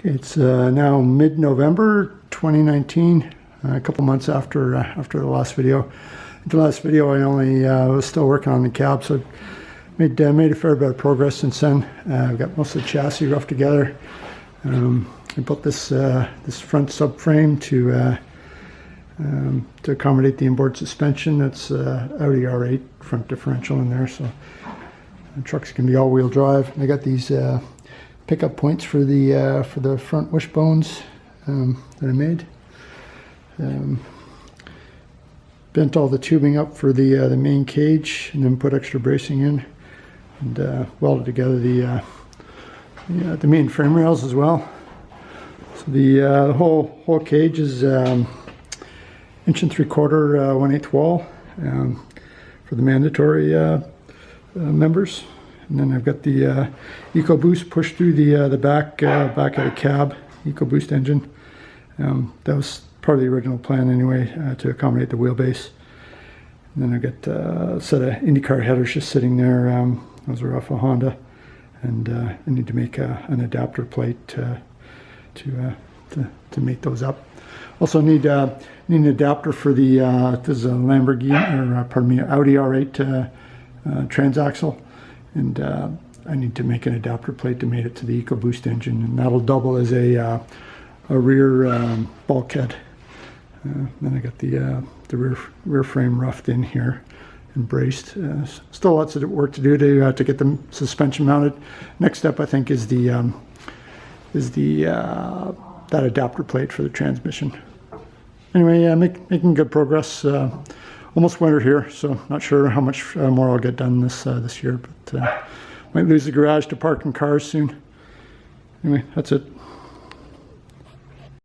It's now mid-November 2019, a couple months after the last video. The last video I only was still working on the cab, so made a fair bit of progress since then. I've got most of the chassis roughed together. I built this front subframe to accommodate the inboard suspension. That's Audi R8 front differential in there, so the trucks can be all-wheel drive. I got these pickup points for the front wishbones that I made. Bent all the tubing up for the main cage, and then put extra bracing in, and welded together the main frame rails as well. So the whole cage is 1 3/4" 1/8 wall for the mandatory members. And then I've got the EcoBoost pushed through the back of the cab, EcoBoost engine. That was part of the original plan anyway, to accommodate the wheelbase. And then I've got a set of IndyCar headers just sitting there. Those are off a Honda, and I need to make an adapter plate to make those up. Also need an adapter for the this is a Lamborghini, or pardon me, Audi R8 transaxle, and I need to make an adapter plate to mate it to the EcoBoost engine, and that'll double as a rear bulkhead. Then I got the rear frame roughed in here and braced. Still lots of work to do to get the suspension mounted. Next step, I think, is that adapter plate for the transmission. Anyway, making good progress. Almost winter here, so not sure how much more I'll get done this year, but might lose the garage to parking cars soon. Anyway, that's it.